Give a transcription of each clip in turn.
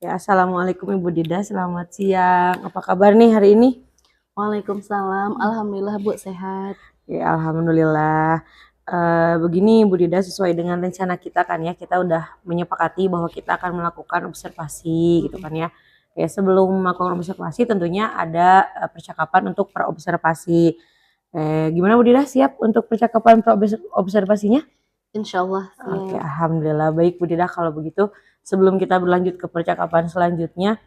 Ya, assalamualaikum Ibu Dida, selamat siang. Apa kabar nih hari ini? Waalaikumsalam, alhamdulillah Bu sehat. Ya, alhamdulillah. Begini Bu Dida, sesuai dengan rencana kita kan ya, kita udah menyepakati bahwa kita akan melakukan observasi gitu kan ya. Ya, sebelum melakukan observasi tentunya ada percakapan untuk perobservasi. Gimana Bu Dida, siap untuk percakapan observasinya? Insya Allah Oke, siap. alhamdulillah baik Bu Dida. Kalau begitu, sebelum kita berlanjut ke percakapan selanjutnya,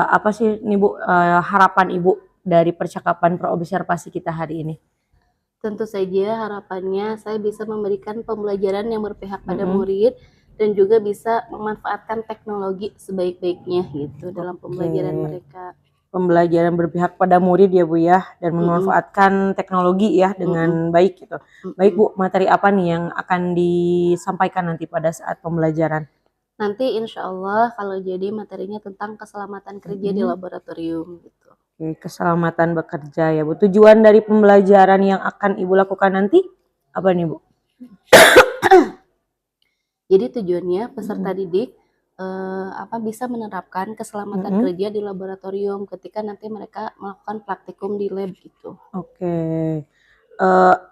apa sih nih Bu, harapan Ibu dari percakapan perobservasi kita hari ini? Tentu saja harapannya saya bisa memberikan pembelajaran yang berpihak pada Mm-mm. murid dan juga bisa memanfaatkan teknologi sebaik-baiknya gitu dalam Oke, pembelajaran mereka. pembelajaran berpihak pada murid ya Bu ya, dan Mm-mm, memanfaatkan teknologi ya dengan mm-mm, baik gitu. Baik mm-mm. Bu, materi apa nih yang akan disampaikan nanti pada saat pembelajaran? Nanti insya Allah kalau jadi materinya tentang keselamatan kerja di Mm-mm. laboratorium gitu. Oke, keselamatan bekerja ya Bu. Tujuan dari pembelajaran yang akan Ibu lakukan nanti apa nih Bu? Jadi tujuannya peserta Mm-mm. didik bisa menerapkan keselamatan Mm-mm. kerja di laboratorium ketika nanti mereka melakukan praktikum di lab gitu. Oke.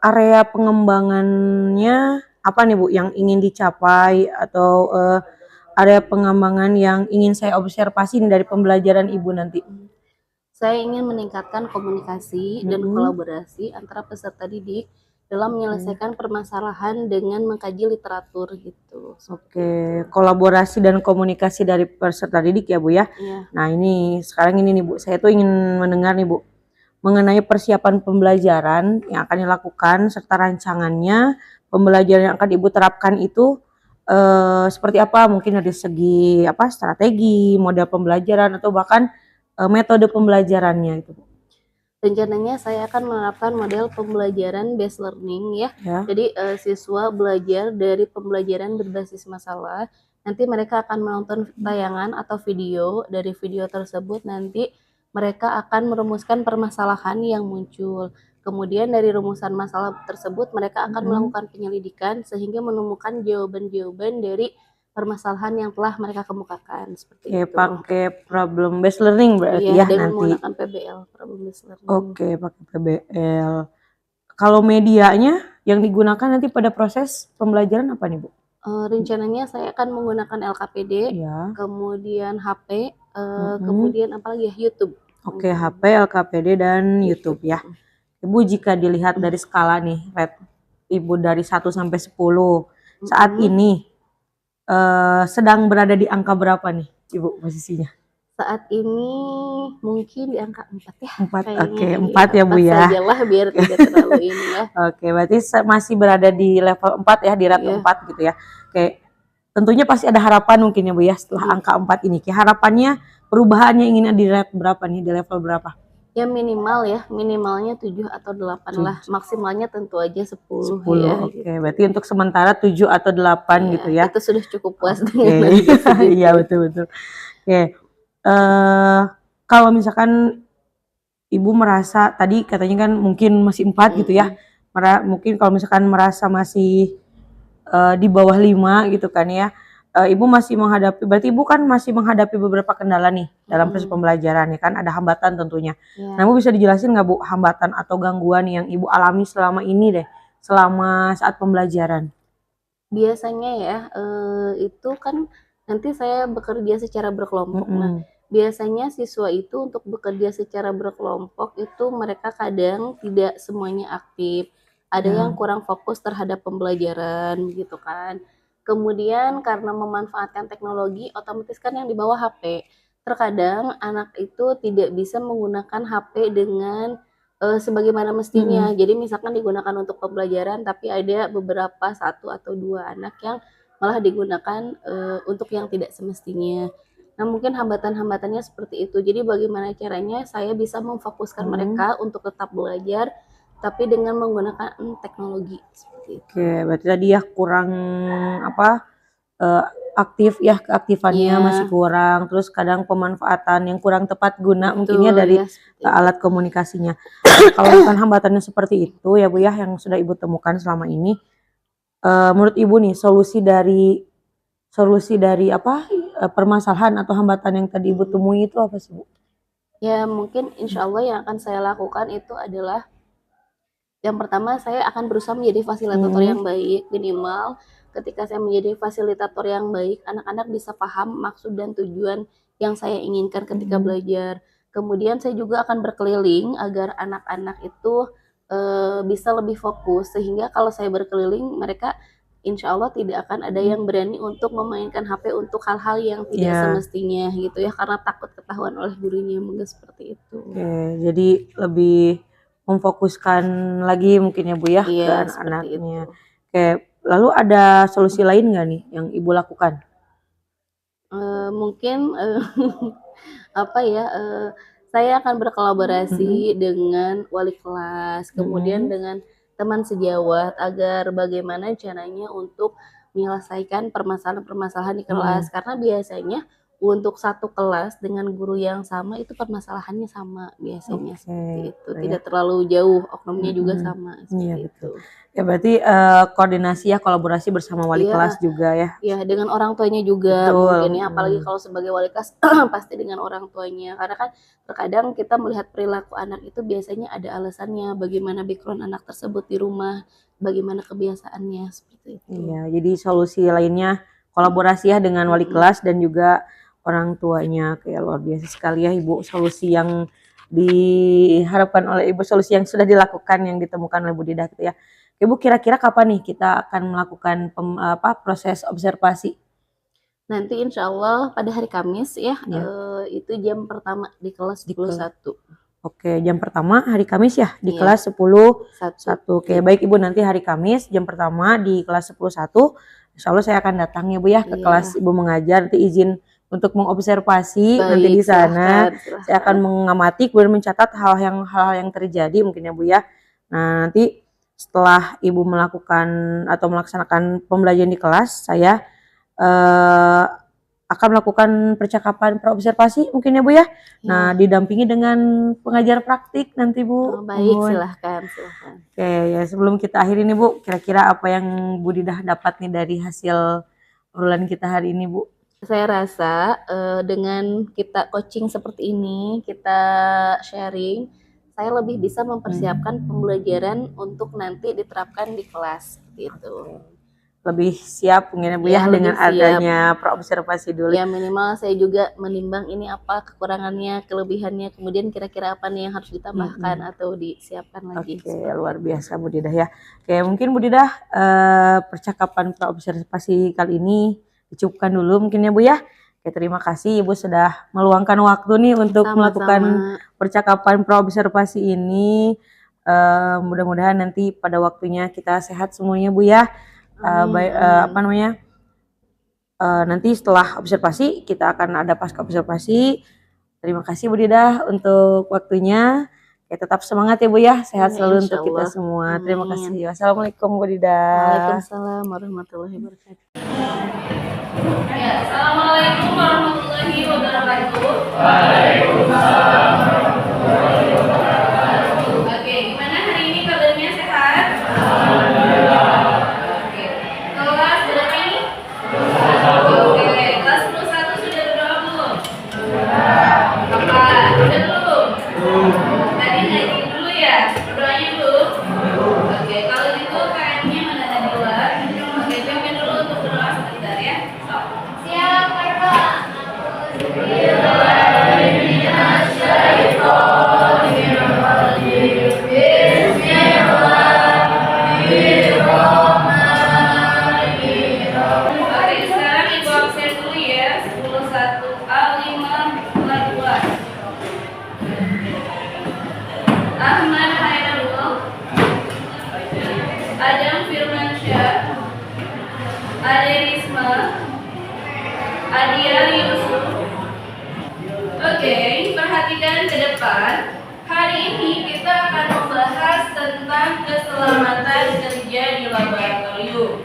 Area pengembangannya apa nih Bu yang ingin dicapai atau area pengembangan yang ingin saya observasi dari pembelajaran Ibu nanti? Saya ingin meningkatkan komunikasi dan Mm-mm. kolaborasi antara peserta didik dalam Oke. menyelesaikan permasalahan dengan mengkaji literatur gitu. Seperti Oke, itu. kolaborasi dan komunikasi dari peserta didik ya Bu ya. Ya, Nah ini sekarang ini nih Bu, saya tuh ingin mendengar nih Bu mengenai persiapan pembelajaran yang akan dilakukan serta rancangannya pembelajaran yang akan Ibu terapkan itu seperti apa? Mungkin dari segi apa strategi, model pembelajaran atau bahkan metode pembelajarannya itu Bu. rencananya saya akan menerapkan model pembelajaran based learning ya. Ya. Jadi siswa belajar dari pembelajaran berbasis masalah. Nanti mereka akan menonton tayangan atau video. Dari video tersebut nanti mereka akan merumuskan permasalahan yang muncul. Kemudian dari rumusan masalah tersebut mereka akan Mm-mm. melakukan penyelidikan sehingga menemukan jawaban-jawaban dari permasalahan yang telah mereka kemukakan seperti Oke, itu. pakai problem based learning berarti Iya, ya dengan nanti. menggunakan PBL, problem based learning. Oke, pakai PBL. Kalau medianya yang digunakan nanti pada proses pembelajaran apa nih, Bu? Rencananya saya akan menggunakan LKPD, Ya. kemudian HP, Mm-mm. kemudian apalagi ya, YouTube. Oke, HP, LKPD, dan YouTube YouTube. ya. Ibu jika dilihat dari skala nih, rate Ibu dari 1 sampai 10, saat ini sedang berada di angka berapa nih, Ibu posisinya? Saat ini mungkin di angka 4 ya, 4, kayaknya. oke, Iya, 4 ya Bu 4 ya. sajalah biar tidak terlalu ini ya. Oke, berarti masih berada di level 4 ya, di rate Iya. 4 gitu ya. Oke, tentunya pasti ada harapan mungkin ya Bu ya setelah angka 4 ini. Harapannya perubahannya ingin di rate berapa nih, di level berapa? Ya minimal ya, minimalnya 7 atau 8 lah. Maksimalnya tentu aja 10 10, ya. oke. Gitu. Berarti untuk sementara 7 atau 8 Ya, gitu ya. itu sudah cukup puas Oke. dengan harga segitu. Iya betul-betul. Oke. Kalau misalkan Ibu merasa tadi katanya kan mungkin masih 4 gitu ya. Mungkin kalau misalkan merasa masih di bawah 5 gitu kan ya. Ibu masih menghadapi, berarti Ibu kan masih menghadapi beberapa kendala nih dalam proses pembelajaran ya kan, ada hambatan tentunya. Ya. Nah, Ibu bisa dijelasin nggak Bu hambatan atau gangguan yang Ibu alami selama ini deh, selama saat pembelajaran? Biasanya ya, itu kan nanti saya bekerja secara berkelompok. Nah, biasanya siswa itu untuk bekerja secara berkelompok itu mereka kadang tidak semuanya aktif. Ada yang kurang fokus terhadap pembelajaran gitu kan. Kemudian karena memanfaatkan teknologi, otomatis kan yang dibawa HP. Terkadang anak itu tidak bisa menggunakan HP dengan sebagaimana mestinya. Jadi misalkan digunakan untuk pembelajaran, tapi ada beberapa 1 atau 2 anak yang malah digunakan untuk yang tidak semestinya. Nah, mungkin hambatan-hambatannya seperti itu. Jadi bagaimana caranya saya bisa memfokuskan mereka untuk tetap belajar, tapi dengan menggunakan teknologi seperti itu. Oke, berarti tadi ya kurang apa? Aktif ya, keaktifannya masih kurang, terus kadang pemanfaatan yang kurang tepat guna mungkinnya dari alat komunikasinya. Kalau bukan hambatannya seperti itu ya Bu ya yang sudah Ibu temukan selama ini, menurut Ibu nih solusi dari apa permasalahan atau hambatan yang tadi Ibu temui itu apa sih, Bu? Ya mungkin insya Allah yang akan saya lakukan itu adalah yang pertama saya akan berusaha menjadi fasilitator yang baik, minimal ketika saya menjadi fasilitator yang baik, anak-anak bisa paham maksud dan tujuan yang saya inginkan ketika belajar. Kemudian saya juga akan berkeliling agar anak-anak itu bisa lebih fokus, sehingga kalau saya berkeliling mereka insya Allah tidak akan ada yang berani untuk memainkan HP untuk hal-hal yang tidak Iya. semestinya gitu ya, karena takut ketahuan oleh gurunya, mungkin seperti itu. Oke, jadi lebih memfokuskan lagi mungkin ya Bu ya ke Iya, seperti anak-anaknya. itu. Oke, lalu ada solusi lain nggak nih yang Ibu lakukan? Mungkin, apa ya, saya akan berkolaborasi dengan wali kelas, kemudian dengan teman sejawat agar bagaimana caranya untuk menyelesaikan permasalahan-permasalahan di kelas. Karena biasanya untuk satu kelas dengan guru yang sama itu permasalahannya sama biasanya, Oke, seperti itu. gitu ya. Tidak terlalu jauh, oknumnya juga sama, Iya seperti betul. itu. Ya berarti koordinasi ya, kolaborasi bersama wali Iya. kelas juga ya. Ya, dengan orang tuanya juga Betul. mungkin ya, apalagi kalau sebagai wali kelas pasti dengan orang tuanya. Karena kan terkadang kita melihat perilaku anak itu biasanya ada alasannya, bagaimana background anak tersebut di rumah, bagaimana kebiasaannya, seperti itu. Iya, jadi solusi lainnya kolaborasi ya dengan wali kelas dan juga orang tuanya. Kayak luar biasa sekali ya Ibu, solusi yang diharapkan oleh Ibu, solusi yang sudah dilakukan, yang ditemukan oleh Bu Didah gitu ya. Ibu, kira-kira kapan nih kita akan melakukan proses observasi? Nanti insya Allah pada hari Kamis ya, Iya. itu jam pertama di kelas 11. Oke, jam pertama hari Kamis ya di Iya. kelas 10-1. Oke, Iya. baik Ibu, nanti hari Kamis jam pertama di kelas 10-1. Insya Allah saya akan datang ya Bu ya ke Iya. kelas Ibu mengajar, nanti izin untuk mengobservasi nanti di Baik, sana. silahkan. Saya akan mengamati kemudian mencatat hal-hal yang terjadi mungkin ya Bu ya. Nah, nanti setelah Ibu melakukan atau melaksanakan pembelajaran di kelas, saya akan melakukan percakapan praobservasi mungkin ya Bu ya. Nah, didampingi dengan pengajar praktik nanti Bu. Oh, baik, Mohon. silahkan. Oke, ya sebelum kita akhiri nih Bu, kira-kira apa yang Bu Didah dapat nih dari hasil obrolan kita hari ini Bu? Saya rasa dengan kita coaching seperti ini, kita sharing, saya lebih bisa mempersiapkan pembelajaran untuk nanti diterapkan di kelas gitu. Lebih siap mungkin ya Bu ya, Ya, dengan lebih siap. adanya praobservasi dulu. Ya minimal saya juga menimbang ini apa kekurangannya, kelebihannya, kemudian kira-kira apa nih yang harus ditambahkan atau disiapkan lagi. Oke, luar biasa Bu Didah ya. Oke, mungkin Bu Didah percakapan praobservasi kali ini dicukupkan dulu mungkin ya Bu ya. Oke, terima kasih Ibu sudah meluangkan waktu nih untuk melakukan percakapan praobservasi ini. Mudah-mudahan nanti pada waktunya kita sehat semuanya Bu ya. Nanti setelah observasi kita akan ada pasca observasi. Terima kasih Bu Didah untuk waktunya. Ya, tetap semangat ya Bu ya, sehat selalu untuk kita semua. Terima kasih. Wassalamualaikum Bu Didah. Waalaikumsalam warahmatullahi wabarakatuh. Ya, assalamualaikum warahmatullahi wabarakatuh. Waalaikumsalam. Oke, gimana hari ini kabarnya, sehat? Alhamdulillah. Oke, kelas berapa ini? Oke, kelas 11 sudah berdoa belum? Apa? Udah belum? Tadi ngaji dulu ya? Berdoanya belum? Oke, kalau gitu KM-nya mana Nadila? Oke, coba dulu untuk berdoa sebentar ya. Sok. Siap, berdoa. Oke, sekarang Ibu absen dulu ya. 10-1 A5 2. Ahmad Hairul, Adam Firmansyah, Ade Risma, Adia Yusuf. Oke, perhatikan ke depan. Hari ini kita akan membahas tentang keselamatan kerja di laboratorium.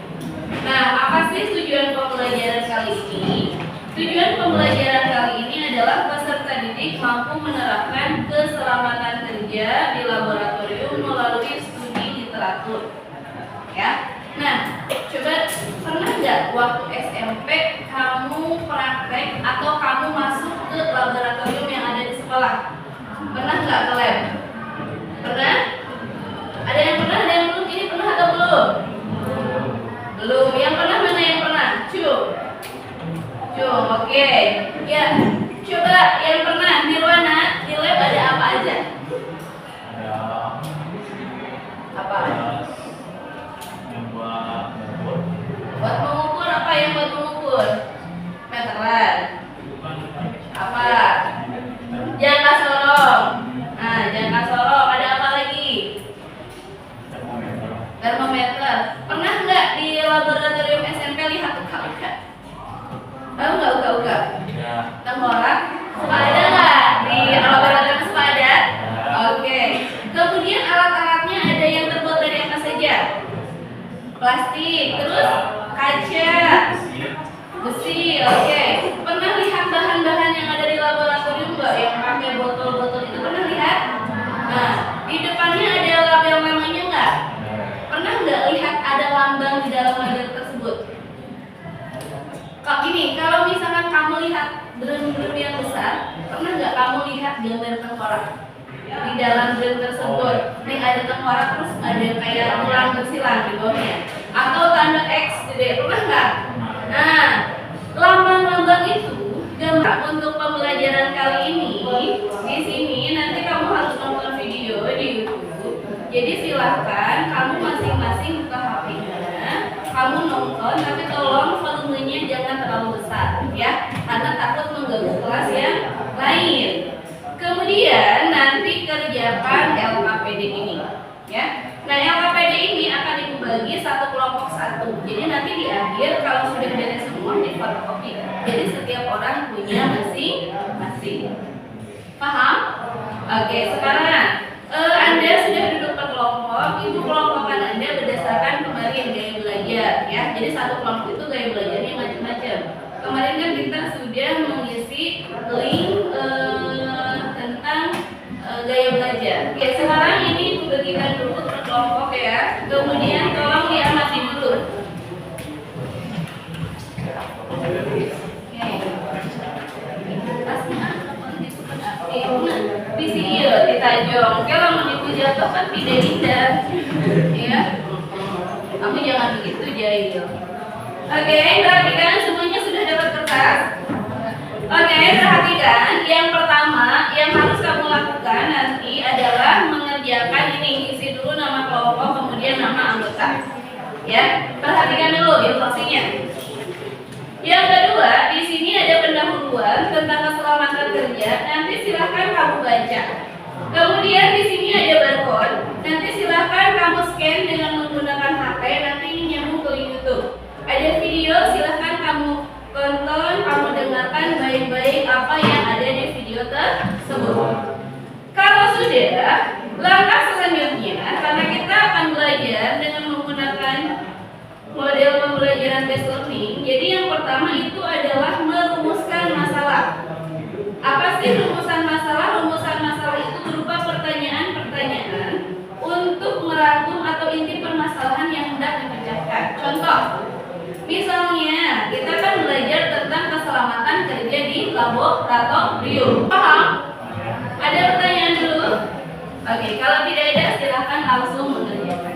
Nah, apa sih tujuan pembelajaran kali ini? Tujuan pembelajaran kali ini adalah peserta didik mampu menerapkan keselamatan kerja di laboratorium melalui studi literatur. Ya. Nah, coba pernah nggak waktu SMP kamu praktek atau kamu masuk ke laboratorium yang ada di sekolah? Pernah nggak ke lab? Pernah? Ada yang pernah, ada yang belum? Ini pernah atau belum? Belum. Yang pernah mana yang pernah? Oke. Ya, coba yang pernah Nirwana, di lab ada apa aja? Apa? Buat mengukur apa yang buat mengukur? Meteran. Apa? Jangka sorong. Nah, jangka sorong. Ada apa lagi? Termometer. Pernah nggak di laboratorium SMP lihat uka-uka? Tahu nggak uka-uka? Tengkorak. Suka ada nggak di laboratorium suka ada? Oke. Kemudian alat-alatnya ada yang terbuat dari apa saja? Plastik. Terus kaca, besi. Oke. Pernah lihat bahan-bahan yang ada di laboratorium nggak? Yang pakai botol-botol itu pernah lihat? Nah, di depannya ada label-labelnya nggak? Pernah nggak lihat ada lambang di dalam label tersebut? Kok gini, kalau misalkan kamu lihat drum-drum yang besar, pernah nggak kamu lihat gambar tengkorak di dalam drum tersebut? Nih ada tengkorak terus ada kayak tulang bersilang di bawahnya, atau tanda X gede, pernah nggak? Nah, lambang-lambang itu gambar untuk pembelajaran kali ini. Di sini nanti kamu harus nonton video di YouTube. Jadi silahkan kamu masing-masing buka HP-nya, kamu nonton, tapi tolong volumenya jangan terlalu besar, ya, karena takut mengganggu kelas yang lain. Kemudian nanti kerjakan LKPD ini, ya. Nah, LKPD ini akan dibagi satu kelompok satu. Jadi nanti di akhir kalau sudah beres semua di fotokopi. Jadi setiap orang punya masing-masing. Paham? Oke, sekarang Anda sudah duduk per kelompok. Itu kelompokan Anda berdasarkan kemarin gaya belajar, ya. Jadi satu kelompok itu gaya belajarnya macam-macam. Kemarin kan kita sudah mengisi link tentang gaya belajar. Oke, sekarang ini dibagikan dulu per kelompok, ya. Kemudian tolong diamati dulu. Visi iya ditajong, kalau mau jatuh kan tidak indah, ya. Kamu jangan begitu jahil. Oke, perhatikan semuanya sudah dapat kertas. Oke, perhatikan. Yang pertama yang harus kamu lakukan nanti adalah mengerjakan ini, isi dulu nama kelompok kemudian nama anggota. Ya, perhatikan dulu instruksinya. Yang kedua, di sini ada pendahuluan tentang keselamatan kerja. Nanti silahkan kamu baca. Kemudian di sini ada barcode. Nanti silahkan kamu scan dengan menggunakan HP. Nanti ini nyambung ke link YouTube. Ada video, silahkan kamu tonton, kamu dengarkan baik-baik apa yang ada di video tersebut. Kalau sudah, langkah selanjutnya, karena kita akan belajar dengan menggunakan model pembelajaran based learning. Jadi yang pertama itu adalah merumuskan masalah. Apa sih rumusan masalah? Rumusan masalah itu berupa pertanyaan-pertanyaan untuk merangkum atau inti permasalahan yang hendak dipecahkan. Contoh, misalnya kita kan belajar tentang keselamatan kerja di laboratorium. Paham? Ada pertanyaan dulu? Oke, kalau tidak ada silahkan langsung mengerjakan.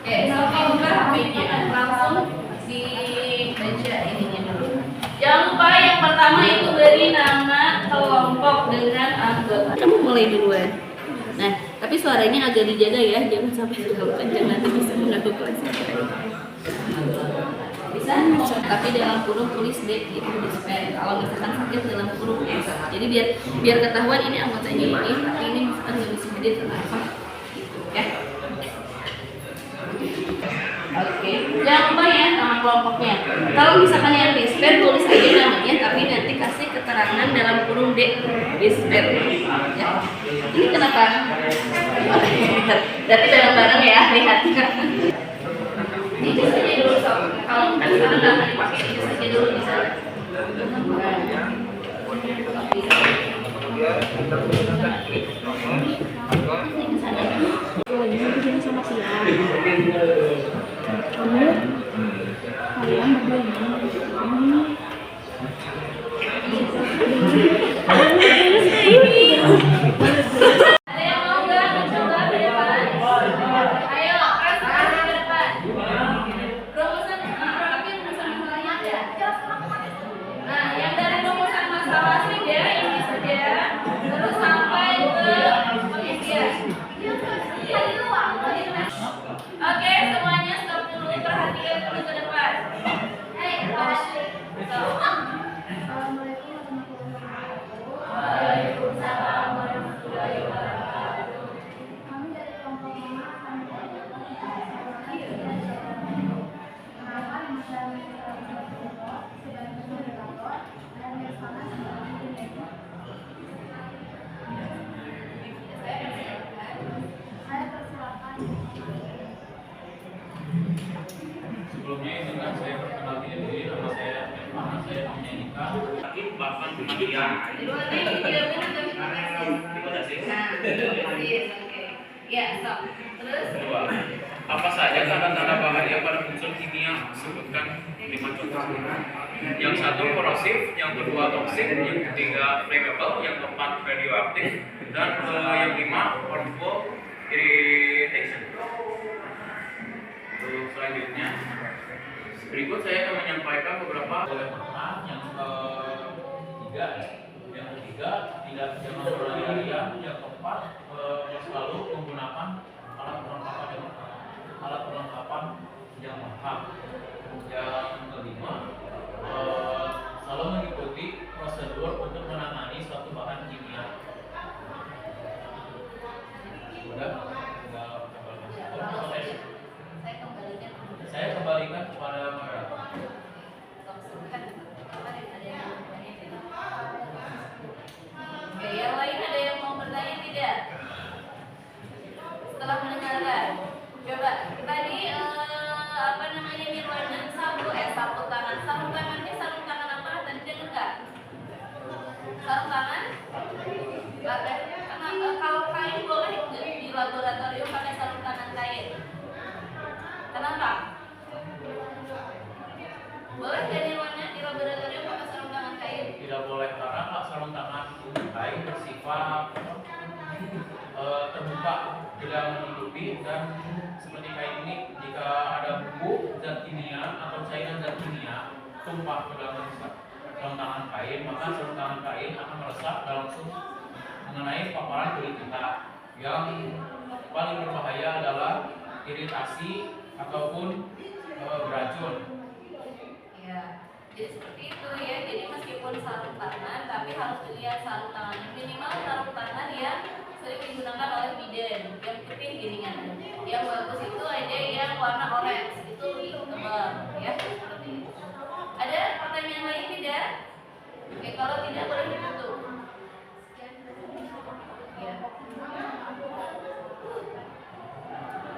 Oke, sampai buka HP-nya langsung dibaca ininya dulu. Jangan lupa yang pertama itu beri nama kelompok dengan anggota. Kamu mulai duluan. Nah, tapi suaranya agak dijaga ya, jangan sampai terlalu kencang nanti bisa mengganggu kelas. Bisa, tapi dalam kurung tulis D itu di spell. Kalau misalkan sakit dalam kurung S. Jadi biar ketahuan ini anggotanya ini, tapi ini misalkan nggak bisa hadir kenapa? Gitu ya. Oke, jangan lupa ya nama kelompoknya. Kalau misalkan yang dispen tulis aja namanya, tapi nanti kasih keterangan dalam kurung D dispen. Ya. Ini kenapa? Berarti bareng-bareng ya, lihat. Ini saja dulu sob. Kalau misalkan nggak akan dipakai, ini saja dulu di sana. Ini ke sana. Ada yang mau nggak mencoba ke depan? Ayo, keras ke depan. Rumusan, tapi rumusan masalahnya ada. Nah, yang dari rumusan masalah saja ini saja, terus sampai ke pengisian. Oke, semuanya stop dulu, perhatikan dulu ke depan. Sebelumnya izinkan saya perkenalkan diri, nama saya Irfan, saya punya nikah. Bahkan kematian. Ya, stop. Terus? Kedua, apa saja tanda-tanda bahaya pada unsur kimia? Sebutkan 5 contoh. Yang satu korosif, yang kedua toksik, yang ketiga flammable, yang keempat radioaktif, dan yang lima harmful irritation. Untuk selanjutnya, berikut saya akan menyampaikan beberapa oleh pernah yang ketiga, tidak jangan berlari-larian, yang keempat selalu menggunakan alat perlengkapan yang mahal. Yang kelima, selalu mengikuti prosedur untuk menangani suatu bahan kimia. Sudah, saya kembalikan kepada moderator. Oke, yang lain ada yang mau bertanya tidak? Setelah mendengarkan, coba tadi apa namanya Nirwana sarung tangan. Sarung tangannya sarung tangan apa? Tadi dengar nggak? Sarung tangan? Kalau kain boleh nggak di laboratorium pakai sarung tangan kain? Kenapa? Boleh nggak Nirwana di laboratorium pakai sarung tangan kain? Tidak boleh karena sarung tangan kain bersifat terbuka, tidak menutupi, dan seperti kain ini jika ada bumbu zat kimia atau cairan zat kimia tumpah ke dalam sarung tangan kain, maka sarung tangan kain akan meresap dan langsung mengenai paparan kulit kita. Yang paling berbahaya adalah iritasi ataupun beracun. Ya, jadi seperti itu ya. Jadi meskipun sarung tangan, tapi harus dilihat sarung tangannya. Minimal sarung tangan yang sering digunakan oleh bidan, yang putih giringan. Yang bagus itu ada yang warna orange, itu lebih tebal, ya seperti itu. Ada pertanyaan lain tidak? Oke, kalau tidak boleh ditutup. Ya.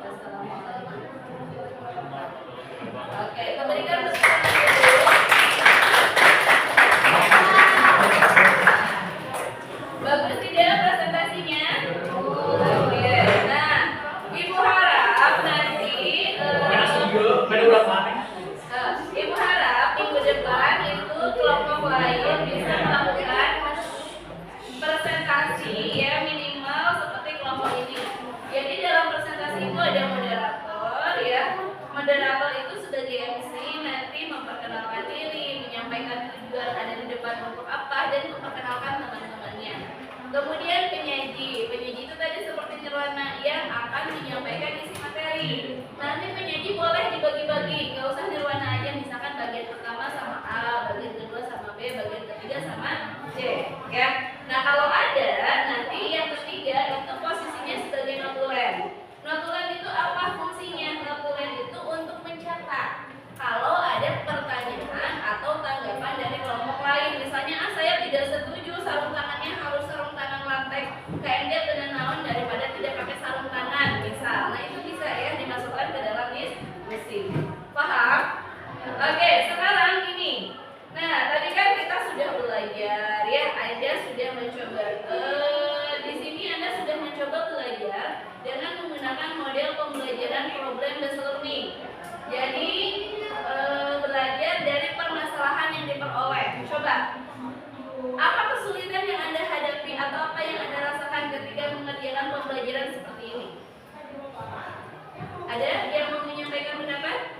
Assalamualaikum. Oke, kembalikan kesempatan dulu. Bagus tidak presentasinya? Oke. Nah, Ibu harap nanti Ibu harap minggu depan itu kelompok lain bisa melakukan presentasi ya minimal seperti kelompok ini. Jadi dalam presentasi itu ada moderator ya. Moderator itu sebagai MC nanti memperkenalkan diri, menyampaikan tujuan ada di depan untuk apa, dan memperkenalkan teman-temannya. Kemudian penyaji itu tadi seperti Nirwana yang akan menyampaikan isi materi. Nanti penyaji boleh dibagi-bagi, nggak usah Nirwana aja, misalkan bagian pertama sama A, bagian kedua sama B, bagian ketiga sama C, ya. Nah kalau ada nanti yang ketiga itu posisinya sebagai notulen. Notulen itu apa fungsinya? Notulen itu untuk mencatat kalau ada pertanyaan atau tanggapan dari kelompok lain. Misalnya, saya tidak setuju sarung tangannya harus sarung tangan latex, kayak dia kena naon daripada tidak pakai sarung tangan, misal. Nah itu bisa ya dimasukkan ke dalam mesin. Paham? Oke, sekarang ini. Nah, tadi kan kita sudah belajar ya Ada yang mau menyampaikan pendapat?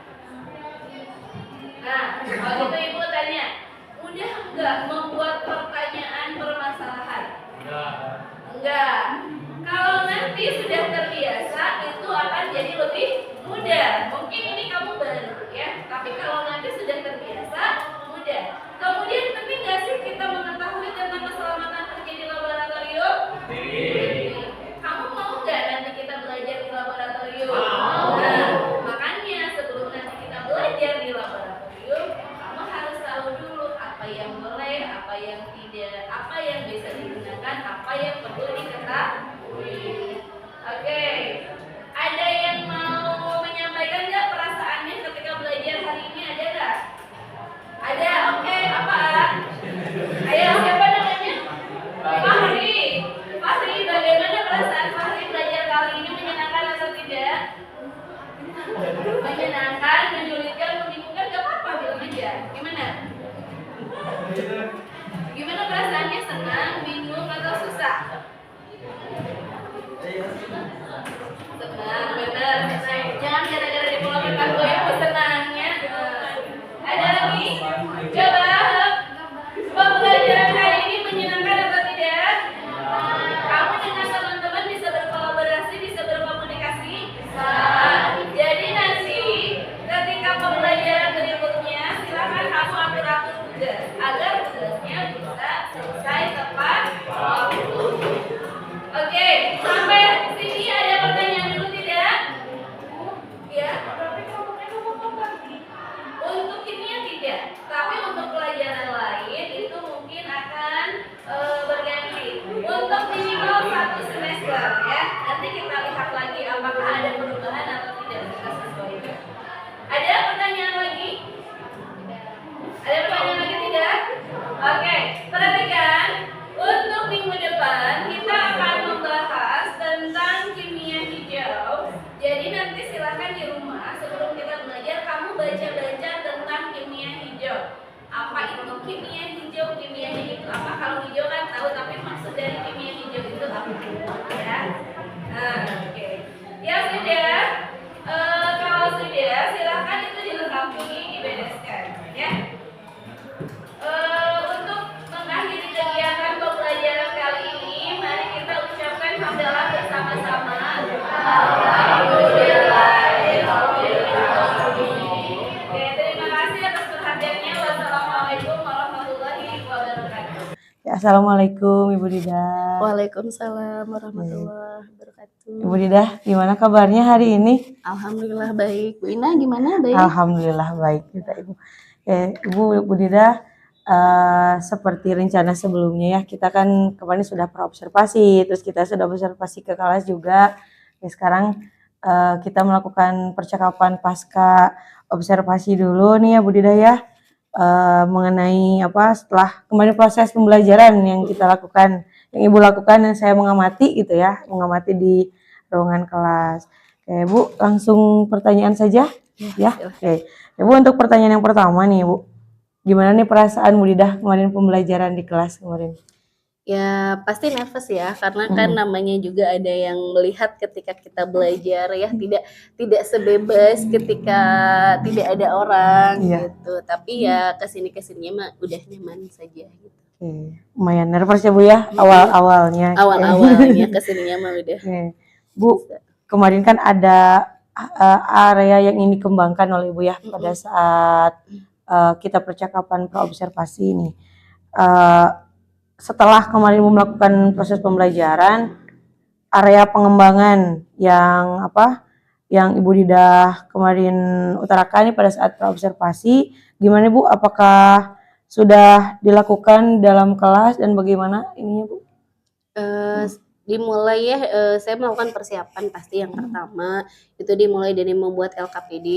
Nah, kalau gitu Ibu tanya, mudah nggak membuat pertanyaan permasalahan? Enggak. Kalau nanti sudah terbiasa, itu akan jadi lebih mudah. Mungkin ini kamu baru ya, tapi kalau nanti sudah terbiasa, mudah. Kemudian penting nggak sih kita mengetahui tentang keselamatan kerja di laboratorium? Kamu mau nggak nanti kita belajar di laboratorium? Nah, makanya sebelum nanti kita belajar di laboratorium, kamu harus tahu dulu apa yang boleh, apa yang tidak, apa yang bisa digunakan, apa yang perlu diketahui. Oke, ada yang mau menyampaikan nggak perasaannya ketika belajar hari ini? Ada nggak? Ada, oke, apa? Ayo, siapa namanya? Fahri. Fahri, bagaimana perasaan Fahri belajar kali ini? Menyenangkan atau tidak? Menyenangkan, menyulitkan, membingungkan, gak apa-apa, bilang aja. Gimana? Gimana perasaannya? Senang, bingung, atau susah? Senang, benar. Jangan gara-gara dipulangkan gue ibu senangnya. Ada lagi? Coba. Pembelajaran hari ini menyenangkan atau tidak? Kamu dengan teman-teman bisa berkolaborasi, bisa berkomunikasi? Bisa. Jadi nanti ketika pembelajaran berikutnya, silakan kamu atur-atur tugas agar tugasnya bisa selesai tepat waktu. Oke, sampai sini ada pertanyaan dulu tidak? Ya. Untuk kimia tidak, tapi untuk pelajaran lain itu mungkin akan berganti. Untuk minimal 1 semester ya. Nanti kita lihat lagi apakah ada perubahan atau tidak, kita sesuaikan. Ada pertanyaan lagi? Ada pertanyaan lagi tidak? Oke, perhatikan. Untuk minggu depan kita akan membahas tentang kimia hijau. Jadi nanti silakan di rumah sebelum kita belajar kamu baca-baca tentang kimia hijau. Apa itu kimia hijau? Kimianya itu apa? Kalau hijau kan tahu, tapi maksud dari kimia hijau itu apa? Ya. Nah, oke. Ya sudah. Kalau sudah, silakan itu dilengkapi, dibereskan, ya. Untuk mengakhiri kegiatan pembelajaran kali ini, mari kita ucapkan hamdalah bersama-sama. Oke, terima kasih atas perhatiannya. Wassalamualaikum warahmatullahi wabarakatuh. Ya, Assalamualaikum Ibu Dida. Waalaikumsalam warahmatullahi wabarakatuh. Ibu Dida, gimana kabarnya hari ini? Alhamdulillah baik. Bu Ina gimana? Baik. Alhamdulillah baik kita Ibu. Ibu Dida, seperti rencana sebelumnya ya, kita kan kemarin sudah praobservasi, terus kita sudah observasi ke kelas juga. Ya, sekarang kita melakukan percakapan pasca observasi dulu nih ya Bu Dida ya, mengenai apa setelah kemarin proses pembelajaran yang kita lakukan, yang Ibu lakukan dan saya mengamati gitu ya, mengamati di ruangan kelas. Oke Bu, langsung pertanyaan saja ya. Oke, ya, Bu, untuk pertanyaan yang pertama nih Bu, gimana nih perasaan Bu Dida kemarin pembelajaran di kelas kemarin? Ya pasti nervous ya, karena kan namanya juga ada yang melihat ketika kita belajar ya, tidak sebebas ketika tidak ada orang gitu. Tapi ya kesininya mah udah nyaman saja gitu. Oke, lumayan nervous ya Bu ya awal-awalnya. Awal-awalnya kesininya mah udah. Oke. Bu, kemarin kan ada area yang ingin dikembangkan oleh Ibu ya pada saat kita percakapan praobservasi ini. Setelah kemarin Ibu melakukan proses pembelajaran, area pengembangan yang yang Ibu Dida kemarin utarakan nih pada saat praobservasi, gimana Bu? Apakah sudah dilakukan dalam kelas dan bagaimana ininya Bu? Dimulai ya, saya melakukan persiapan pasti yang pertama itu dimulai dari membuat LKPD,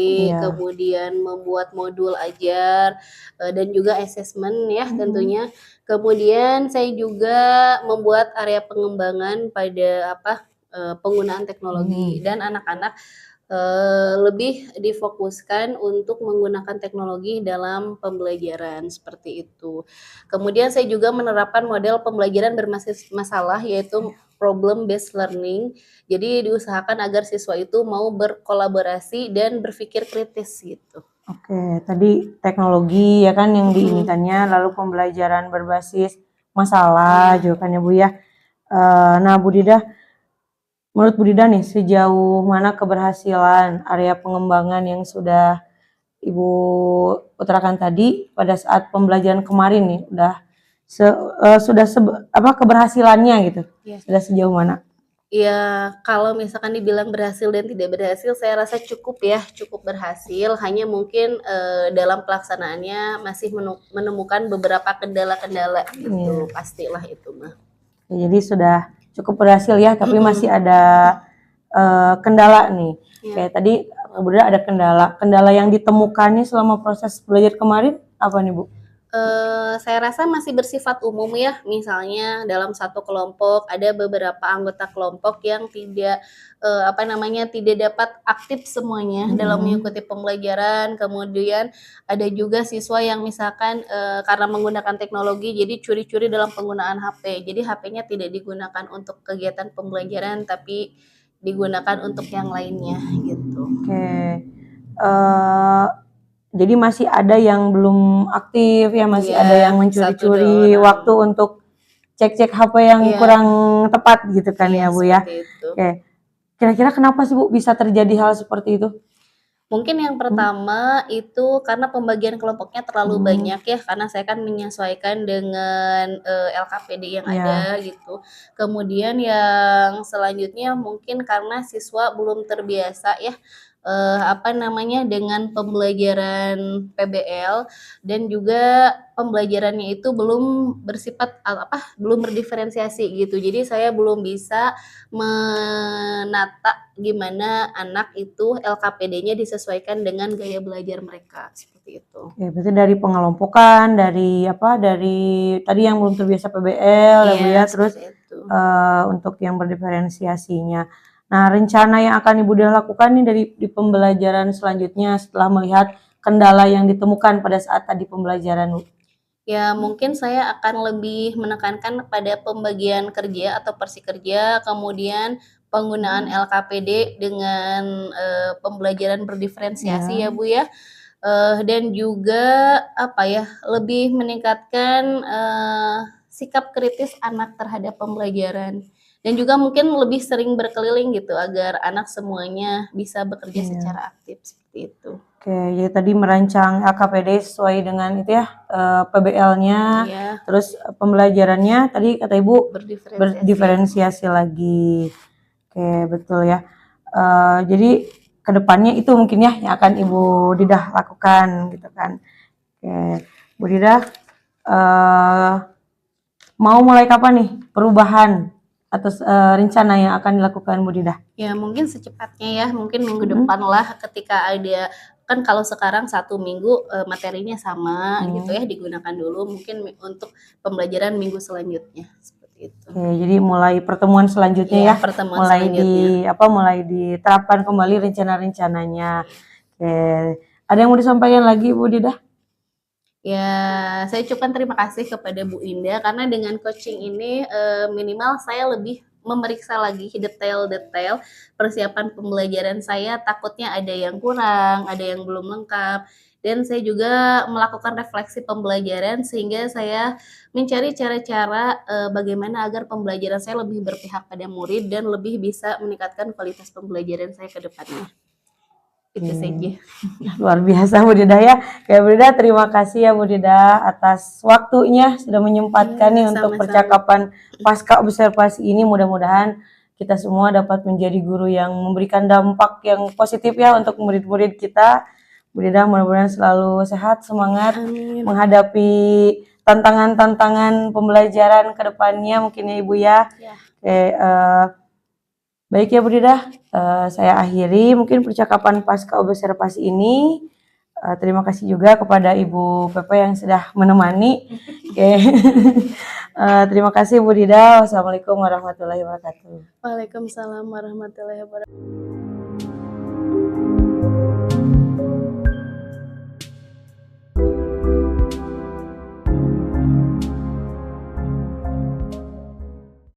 kemudian membuat modul ajar dan juga assessment ya tentunya. Kemudian saya juga membuat area pengembangan pada penggunaan teknologi dan anak-anak lebih difokuskan untuk menggunakan teknologi dalam pembelajaran seperti itu. Kemudian saya juga menerapkan model pembelajaran bermasalah, yaitu problem based learning. Jadi diusahakan agar siswa itu mau berkolaborasi dan berpikir kritis gitu. Oke, tadi teknologi ya kan yang diinginkannya, lalu pembelajaran berbasis masalah juga kan ya Bu ya. Nah Bu Dida, menurut Bu Dida nih sejauh mana keberhasilan area pengembangan yang sudah Ibu utarakan tadi pada saat pembelajaran kemarin nih, sudah keberhasilannya gitu, Iya. sudah sejauh mana? Ya, kalau misalkan dibilang berhasil dan tidak berhasil, saya rasa cukup ya, cukup berhasil. Hanya mungkin dalam pelaksanaannya masih menemukan beberapa kendala-kendala gitu, pastilah itu mah. Ya, jadi sudah cukup berhasil ya, tapi masih ada kendala nih. Iya. Kayak tadi kemudian ada kendala yang ditemukan nih selama proses belajar kemarin apa nih Bu? Saya rasa masih bersifat umum ya, misalnya dalam satu kelompok ada beberapa anggota kelompok yang tidak tidak dapat aktif semuanya dalam mengikuti pembelajaran. Kemudian ada juga siswa yang misalkan karena menggunakan teknologi jadi curi-curi dalam penggunaan HP. Jadi HP-nya tidak digunakan untuk kegiatan pembelajaran tapi digunakan untuk yang lainnya gitu. Oke. Jadi masih ada yang belum aktif ya, masih Iya, ada yang mencuri-curi satu, dua orang. waktu untuk cek-cek HP yang Iya. kurang tepat gitu kan ya Bu ya. Seperti itu. Oke. Kira-kira kenapa sih Bu bisa terjadi hal seperti itu? Mungkin yang pertama itu karena pembagian kelompoknya terlalu banyak ya, karena saya kan menyesuaikan dengan LKPD yang ada gitu. Kemudian yang selanjutnya mungkin karena siswa belum terbiasa ya dengan pembelajaran PBL dan juga pembelajarannya itu belum bersifat belum berdiferensiasi gitu. Jadi saya belum bisa menata gimana anak itu LKPD-nya disesuaikan dengan gaya belajar mereka seperti itu. Oke, berarti dari pengelompokan, dari tadi yang belum terbiasa PBL ya Bu ya, terus untuk yang berdiferensiasinya. Nah, rencana yang akan Ibu Dida lakukan nih di pembelajaran selanjutnya setelah melihat kendala yang ditemukan pada saat tadi pembelajaran Bu? Ya, mungkin saya akan lebih menekankan pada pembagian kerja atau porsi kerja, kemudian penggunaan LKPD dengan pembelajaran berdiferensiasi ya Bu ya. Dan juga lebih meningkatkan sikap kritis anak terhadap pembelajaran. Dan juga mungkin lebih sering berkeliling gitu agar anak semuanya bisa bekerja secara aktif seperti itu. Oke, jadi tadi merancang LKPD sesuai dengan itu ya, PBL-nya, terus pembelajarannya tadi kata Ibu berdiferensiasi lagi. Oke, betul ya. Jadi kedepannya itu mungkin ya yang akan Ibu Dida lakukan gitu kan. Oke, Bu Dida mau mulai kapan nih perubahan atau rencana yang akan dilakukan Bu Dida? Ya mungkin secepatnya ya, mungkin minggu depan lah ketika ada, kan kalau sekarang 1 minggu materinya sama gitu ya, digunakan dulu mungkin untuk pembelajaran minggu selanjutnya seperti itu. Oke, jadi mulai pertemuan selanjutnya ya, mulai diterapkan kembali rencana-rencananya. Oke, ada yang mau disampaikan lagi Bu Dida? Ya, saya ucapkan terima kasih kepada Bu Indah karena dengan coaching ini minimal saya lebih memeriksa lagi detail-detail persiapan pembelajaran saya, takutnya ada yang kurang, ada yang belum lengkap. Dan saya juga melakukan refleksi pembelajaran sehingga saya mencari cara-cara bagaimana agar pembelajaran saya lebih berpihak pada murid dan lebih bisa meningkatkan kualitas pembelajaran saya ke depannya. Itu saja. Luar biasa Bu Dida ya. Bu Dida, terima kasih ya Bu Dida atas waktunya sudah menyempatkan nih untuk percakapan pasca observasi ini. Mudah-mudahan kita semua dapat menjadi guru yang memberikan dampak yang positif ya untuk murid-murid kita. Bu Dida mudah-mudahan selalu sehat, semangat menghadapi tantangan-tantangan pembelajaran ke depannya mungkin ya Ibu ya. Baik ya Bu Dida, saya akhiri mungkin percakapan pasca observasi ini. Terima kasih juga kepada Ibu Pepe yang sudah menemani. Terima kasih Bu Dida. Wassalamualaikum warahmatullahi wabarakatuh. Waalaikumsalam warahmatullahi wabarakatuh.